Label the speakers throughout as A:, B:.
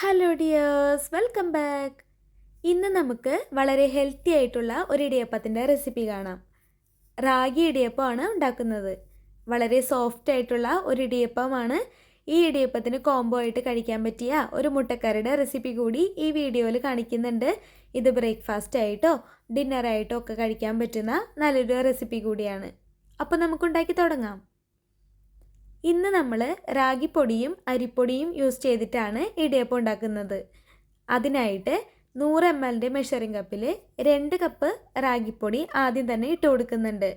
A: Hello dears, welcome back. ഇന്ന് നമുക്ക് വളരെ ഹെൽത്തി ആയിട്ടുള്ള ഒരു ഇടിയപ്പത്തിൻ്റെ റെസിപ്പി കാണാം. റാഗി ഇടിയപ്പമാണ് ഉണ്ടാക്കുന്നത്. വളരെ സോഫ്റ്റ് ആയിട്ടുള്ള ഒരു ഇടിയപ്പമാണ്. ഈ ഇടിയപ്പത്തിന് കോംബോ ആയിട്ട് കഴിക്കാൻ പറ്റിയ ഒരു മുട്ടക്കറിയുടെ റെസിപ്പി കൂടി ഈ വീഡിയോയിൽ കാണിക്കുന്നുണ്ട്. ഇത് ബ്രേക്ക്ഫാസ്റ്റ് ആയിട്ടോ ഡിന്നറായിട്ടോ ഒക്കെ കഴിക്കാൻ പറ്റുന്ന നല്ലൊരു റെസിപ്പി കൂടിയാണ്. അപ്പോൾ നമുക്കുണ്ടാക്കി തുടങ്ങാം. ഇന്ന് നമ്മൾ റാഗിപ്പൊടിയും അരിപ്പൊടിയും യൂസ് ചെയ്തിട്ടാണ് ഇടിയപ്പം ഉണ്ടാക്കുന്നത്. അതിനായിട്ട് 100 ml മെഷറിംഗ് കപ്പിൽ 2 കപ്പ് റാഗിപ്പൊടി ആദ്യം തന്നെ ഇട്ട് കൊടുക്കുന്നുണ്ട്.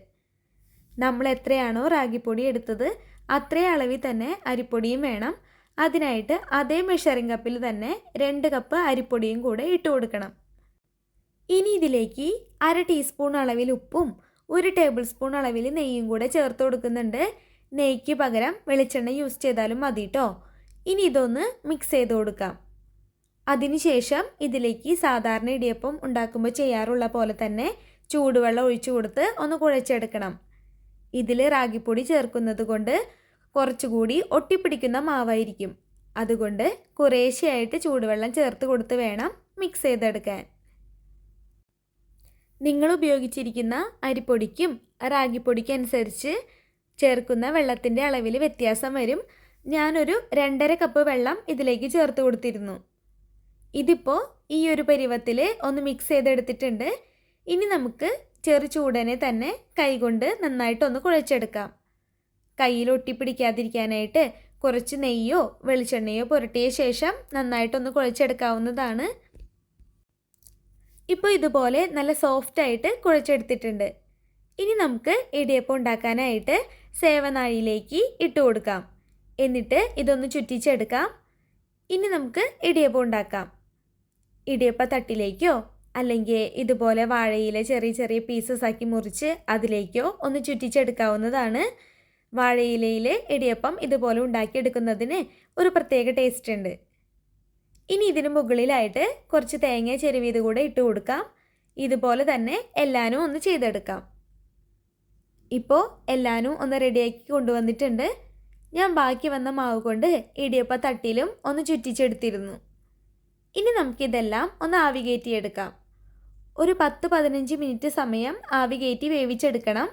A: നമ്മൾ എത്രയാണോ റാഗിപ്പൊടി എടുത്തത് അത്രേ അളവിൽ തന്നെ അരിപ്പൊടിയും വേണം. അതിനായിട്ട് അതേ മെഷറിംഗ് കപ്പിൽ തന്നെ 2 കപ്പ് അരിപ്പൊടിയും കൂടെ ഇട്ട് കൊടുക്കണം. ഇനി ഇതിലേക്ക് 1/2 ടീസ്പൂൺ അളവിൽ ഉപ്പും 1 ടേബിൾ സ്പൂൺ അളവിൽ നെയ്യും കൂടെ ചേർത്ത് കൊടുക്കുന്നുണ്ട്. നെയ്ക്ക് പകരം വെളിച്ചെണ്ണ യൂസ് ചെയ്താലും മതി കേട്ടോ. ഇനി ഇതൊന്ന് മിക്സ് ചെയ്ത് കൊടുക്കാം. അതിനുശേഷം ഇതിലേക്ക് സാധാരണ ഇടിയപ്പം ഉണ്ടാക്കുമ്പോൾ ചെയ്യാറുള്ള പോലെ തന്നെ ചൂടുവെള്ളം ഒഴിച്ചു കൊടുത്ത് ഒന്ന് കുഴച്ചെടുക്കണം. ഇതിൽ റാഗിപ്പൊടി ചേർക്കുന്നത് കൊണ്ട് കുറച്ചുകൂടി ഒട്ടിപ്പിടിക്കുന്ന മാവായിരിക്കും. അതുകൊണ്ട് കുറേശ്ശെയായിട്ട് ചൂടുവെള്ളം ചേർത്ത് കൊടുത്ത് വേണം മിക്സ് ചെയ്തെടുക്കാൻ. നിങ്ങൾ ഉപയോഗിച്ചിരിക്കുന്ന അരിപ്പൊടിക്കും റാഗിപ്പൊടിക്കും അനുസരിച്ച് ചേർക്കുന്ന വെള്ളത്തിൻ്റെ അളവിൽ വ്യത്യാസം വരും. ഞാനൊരു 2.5 കപ്പ് വെള്ളം ഇതിലേക്ക് ചേർത്ത് കൊടുത്തിരുന്നു. ഇതിപ്പോൾ ഈ ഒരു പരുവത്തിൽ ഒന്ന് മിക്സ് ചെയ്തെടുത്തിട്ടുണ്ട്. ഇനി നമുക്ക് ചെറു ചൂടനെ തന്നെ കൈകൊണ്ട് നന്നായിട്ടൊന്ന് കുഴച്ചെടുക്കാം. കയ്യിൽ ഒട്ടിപ്പിടിക്കാതിരിക്കാനായിട്ട് കുറച്ച് നെയ്യോ വെളിച്ചെണ്ണയോ പുരട്ടിയ ശേഷം നന്നായിട്ടൊന്ന് കുഴച്ചെടുക്കാവുന്നതാണ്. ഇപ്പോൾ ഇതുപോലെ നല്ല സോഫ്റ്റായിട്ട് കുഴച്ചെടുത്തിട്ടുണ്ട്. ഇനി നമുക്ക് ഇടിയപ്പം ഉണ്ടാക്കാനായിട്ട് സേവനാഴിയിലേക്ക് ഇട്ട് കൊടുക്കാം. എന്നിട്ട് ഇതൊന്ന് ചുറ്റിച്ചെടുക്കാം. ഇനി നമുക്ക് ഇടിയപ്പം ഉണ്ടാക്കാം. ഇടിയപ്പ തട്ടിലേക്കോ അല്ലെങ്കിൽ ഇതുപോലെ വാഴയില ചെറിയ ചെറിയ പീസസ് ആക്കി മുറിച്ച് അതിലേക്കോ ഒന്ന് ചുറ്റിച്ചെടുക്കാവുന്നതാണ്. വാഴയിലയിൽ ഇടിയപ്പം ഇതുപോലെ ഉണ്ടാക്കിയെടുക്കുന്നതിന് ഒരു പ്രത്യേക ടേസ്റ്റ് ഉണ്ട്. ഇനി ഇതിന് മുകളിലായിട്ട് കുറച്ച് തേങ്ങ ചെരുവിയത് കൂടെ ഇട്ട് കൊടുക്കാം. ഇതുപോലെ തന്നെ എല്ലാനും ഒന്ന് ചെയ്തെടുക്കാം. ഇപ്പോൾ എല്ലാനും ഒന്ന് റെഡിയാക്കി കൊണ്ടുവന്നിട്ടുണ്ട്. ഞാൻ ബാക്കി വന്ന മാവ് കൊണ്ട് ഇടിയപ്പ തട്ടിലും ഒന്ന് ചുറ്റിച്ചെടുത്തിരുന്നു. ഇനി നമുക്കിതെല്ലാം ഒന്ന് ആവി കയറ്റിയെടുക്കാം. ഒരു 10-15 മിനിറ്റ് സമയം ആവി കയറ്റി വേവിച്ചെടുക്കണം.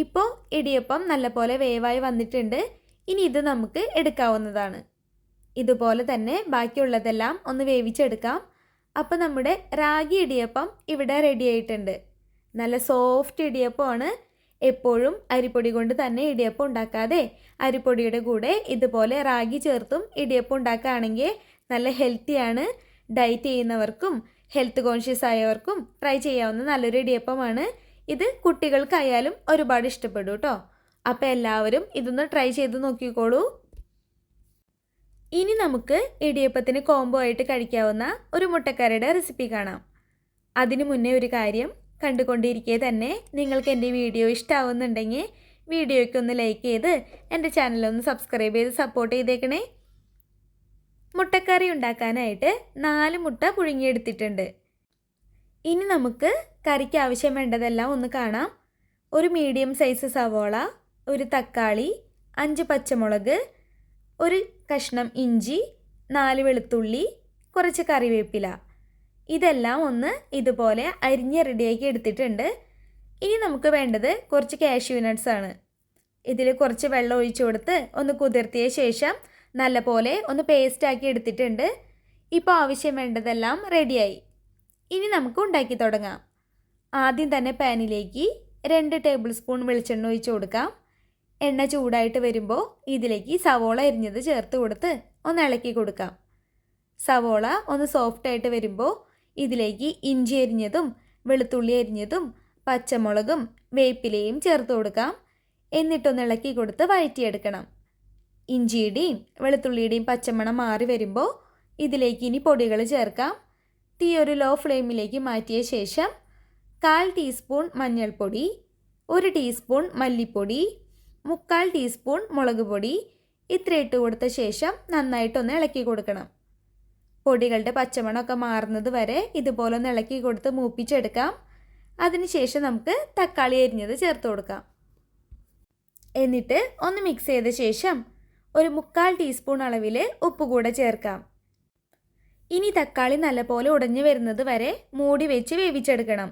A: ഇപ്പോൾ ഇടിയപ്പം നല്ലപോലെ വേവായി വന്നിട്ടുണ്ട്. ഇനി ഇത് നമുക്ക് എടുക്കാവുന്നതാണ്. ഇതുപോലെ തന്നെ ബാക്കിയുള്ളതെല്ലാം ഒന്ന് വേവിച്ചെടുക്കാം. അപ്പോൾ നമ്മുടെ റാഗി ഇടിയപ്പം ഇവിടെ റെഡി ആയിട്ടുണ്ട്. നല്ല സോഫ്റ്റ് ഇടിയപ്പമാണ്. എപ്പോഴും അരിപ്പൊടി കൊണ്ട് തന്നെ ഇടിയപ്പം ഉണ്ടാക്കാതെ അരിപ്പൊടിയുടെ കൂടെ ഇതുപോലെ റാഗി ചേർത്തും ഇടിയപ്പം ഉണ്ടാക്കുകയാണെങ്കിൽ നല്ല ഹെൽത്തിയാണ്. ഡയറ്റ് ചെയ്യുന്നവർക്കും ഹെൽത്ത് കോൺഷ്യസ് ആയവർക്കും ട്രൈ ചെയ്യാവുന്ന നല്ലൊരു ഇടിയപ്പമാണ്. ഇത് കുട്ടികൾക്കായാലും ഒരുപാട് ഇഷ്ടപ്പെടും കേട്ടോ. അപ്പോൾ എല്ലാവരും ഇതൊന്ന് ട്രൈ ചെയ്ത് നോക്കിക്കോളൂ. ഇനി നമുക്ക് ഇടിയപ്പത്തിന് കോംബോ ആയിട്ട് കഴിക്കാവുന്ന ഒരു മുട്ടക്കറിയുടെ റെസിപ്പി കാണാം. അതിനു മുന്നേ ഒരു കാര്യം, കണ്ടുകൊണ്ടിരിക്കെ തന്നെ നിങ്ങൾക്ക് എൻ്റെ വീഡിയോ ഇഷ്ടമാവുന്നുണ്ടെങ്കിൽ വീഡിയോയ്ക്ക് ഒന്ന് ലൈക്ക് ചെയ്ത് എൻ്റെ ചാനലൊന്ന് സബ്സ്ക്രൈബ് ചെയ്ത് സപ്പോർട്ട് ചെയ്തേക്കണേ. മുട്ടക്കറി ഉണ്ടാക്കാനായിട്ട് 4 മുട്ട പുഴുങ്ങിയെടുത്തിട്ടുണ്ട്. ഇനി നമുക്ക് കറിക്ക് ആവശ്യം വേണ്ടതെല്ലാം ഒന്ന് കാണാം. ഒരു മീഡിയം സൈസ് സവോള, ഒരു തക്കാളി, 5 പച്ചമുളക്, ഒരു കഷ്ണം ഇഞ്ചി, 4 വെളുത്തുള്ളി, കുറച്ച് കറിവേപ്പില. ഇതെല്ലാം ഒന്ന് ഇതുപോലെ അരിഞ്ഞ് റെഡിയാക്കി എടുത്തിട്ടുണ്ട്. ഇനി നമുക്ക് വേണ്ടത് കുറച്ച് കാഷ്യൂ നട്ട്സ് ആണ്. ഇതിൽ കുറച്ച് വെള്ളം ഒഴിച്ചു കൊടുത്ത് ഒന്ന് കുതിർത്തിയ ശേഷം നല്ലപോലെ ഒന്ന് പേസ്റ്റാക്കി എടുത്തിട്ടുണ്ട്. ഇപ്പോൾ ആവശ്യം വേണ്ടതെല്ലാം റെഡിയായി. ഇനി നമുക്ക് ഉണ്ടാക്കി തുടങ്ങാം. ആദ്യം തന്നെ പാനിലേക്ക് 2 ടേബിൾ സ്പൂൺ വെളിച്ചെണ്ണ ഒഴിച്ചു കൊടുക്കാം. എണ്ണ ചൂടായിട്ട് വരുമ്പോൾ ഇതിലേക്ക് സവോള അരിഞ്ഞത് ചേർത്ത് കൊടുത്ത് ഒന്ന് ഇളക്കി കൊടുക്കാം. സവോള ഒന്ന് സോഫ്റ്റായിട്ട് വരുമ്പോൾ ഇതിലേക്ക് ഇഞ്ചി അരിഞ്ഞതും വെളുത്തുള്ളി അരിഞ്ഞതും പച്ചമുളകും വേപ്പിലയും ചേർത്ത് കൊടുക്കാം. എന്നിട്ടൊന്ന് ഇളക്കി കൊടുത്ത് വഴറ്റിയെടുക്കണം. ഇഞ്ചിയുടെയും വെളുത്തുള്ളിയുടെയും പച്ചമണം മാറി വരുമ്പോൾ ഇതിലേക്ക് ഇനി പൊടികൾ ചേർക്കാം. തീ ഒരു ലോ ഫ്ലെയിമിലേക്ക് മാറ്റിയ ശേഷം 1/4 ടീസ്പൂൺ മഞ്ഞൾപ്പൊടി, 1 ടീസ്പൂൺ മല്ലിപ്പൊടി, 3/4 ടീസ്പൂൺ മുളക് പൊടി ഇത്ര ഇട്ട് കൊടുത്ത ശേഷം നന്നായിട്ടൊന്ന് ഇളക്കി കൊടുക്കണം. പൊടികളുടെ പച്ചമണമൊക്കെ മാറുന്നത് വരെ ഇതുപോലെ ഒന്ന് ഇളക്കി കൊടുത്ത് മൂപ്പിച്ചെടുക്കാം. അതിനുശേഷം നമുക്ക് തക്കാളി അരിഞ്ഞത് ചേർത്ത് കൊടുക്കാം. എന്നിട്ട് ഒന്ന് മിക്സ് ചെയ്ത ശേഷം ഒരു 3/4 ടീസ്പൂൺ അളവിൽ ഉപ്പ് കൂടെ ചേർക്കാം. ഇനി തക്കാളി നല്ലപോലെ ഉടഞ്ഞു വരുന്നത് വരെ മൂടി വെച്ച് വേവിച്ചെടുക്കണം.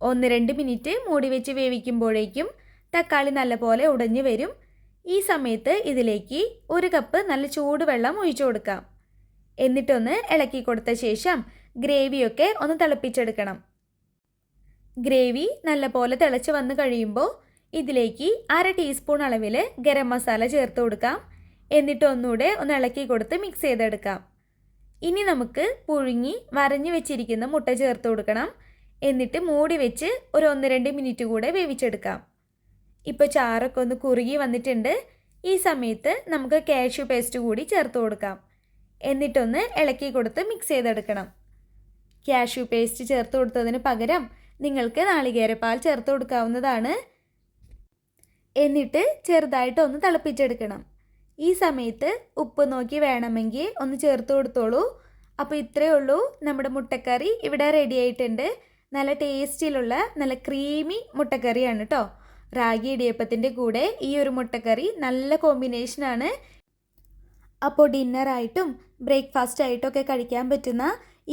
A: 1-2 മിനിറ്റ് മൂടി വെച്ച് വേവിക്കുമ്പോഴേക്കും തക്കാളി നല്ലപോലെ ഉടഞ്ഞു വരും. ഈ സമയത്ത് ഇതിലേക്ക് 1 കപ്പ് നല്ല ചൂടുവെള്ളം ഒഴിച്ചു കൊടുക്കാം. എന്നിട്ടൊന്ന് ഇളക്കി കൊടുത്ത ശേഷം ഗ്രേവിയൊക്കെ ഒന്ന് തിളപ്പിച്ചെടുക്കണം. ഗ്രേവി നല്ലപോലെ തിളച്ച് വന്ന് കഴിയുമ്പോൾ ഇതിലേക്ക് 1/2 ടീസ്പൂൺ അളവിൽ ഗരം മസാല ചേർത്ത് കൊടുക്കാം. എന്നിട്ട് ഒന്നുകൂടെ ഒന്ന് ഇളക്കി കൊടുത്ത് മിക്സ് ചെയ്തെടുക്കാം. ഇനി നമുക്ക് പുഴുങ്ങി വരഞ്ഞു വെച്ചിരിക്കുന്ന മുട്ട ചേർത്ത് കൊടുക്കണം. എന്നിട്ട് മൂടി വെച്ച് ഒരു 1-2 മിനിറ്റ് കൂടെ വേവിച്ചെടുക്കാം. ഇപ്പോൾ ചാറൊക്കെ ഒന്ന് കുറുകി വന്നിട്ടുണ്ട്. ഈ സമയത്ത് നമുക്ക് കാഷ്യൂ പേസ്റ്റ് കൂടി ചേർത്ത് കൊടുക്കാം. എന്നിട്ടൊന്ന് ഇളക്കി കൊടുത്ത് മിക്സ് ചെയ്തെടുക്കണം. കാഷ്യൂ പേസ്റ്റ് ചേർത്ത് കൊടുത്തതിന് പകരം നിങ്ങൾക്ക് നാളികേരപ്പാൽ ചേർത്ത് കൊടുക്കാവുന്നതാണ്. എന്നിട്ട് ചെറുതായിട്ടൊന്ന് തിളപ്പിച്ചെടുക്കണം. ഈ സമയത്ത് ഉപ്പ് നോക്കി വേണമെങ്കിൽ ഒന്ന് ചേർത്ത് കൊടുത്തോളൂ. അപ്പോൾ ഇത്രയേ ഉള്ളൂ, നമ്മുടെ മുട്ടക്കറി ഇവിടെ റെഡി ആയിട്ടുണ്ട്. നല്ല ടേസ്റ്റിലുള്ള നല്ല ക്രീമി മുട്ടക്കറിയാണ് കേട്ടോ. റാഗി ഇടിയപ്പത്തിൻ്റെ കൂടെ ഈ ഒരു മുട്ടക്കറി നല്ല കോമ്പിനേഷനാണ്. അപ്പോൾ ഡിന്നറായിട്ടും ബ്രേക്ക്ഫാസ്റ്റ് ആയിട്ടൊക്കെ കഴിക്കാൻ പറ്റുന്ന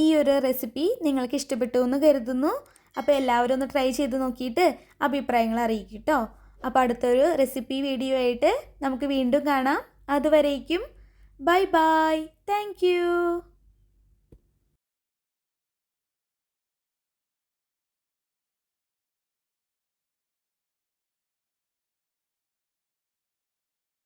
A: ഈ ഒരു റെസിപ്പി നിങ്ങൾക്ക് ഇഷ്ടപ്പെട്ടു എന്ന് കരുതുന്നു. അപ്പോൾ എല്ലാവരും ഒന്ന് ട്രൈ ചെയ്ത് നോക്കിയിട്ട് അഭിപ്രായങ്ങൾ അറിയിക്കും കേട്ടോ. അപ്പോൾ അടുത്തൊരു റെസിപ്പി വീഡിയോ ആയിട്ട് നമുക്ക് വീണ്ടും കാണാം. അതുവരേക്കും ബൈ ബൈ. Thank you.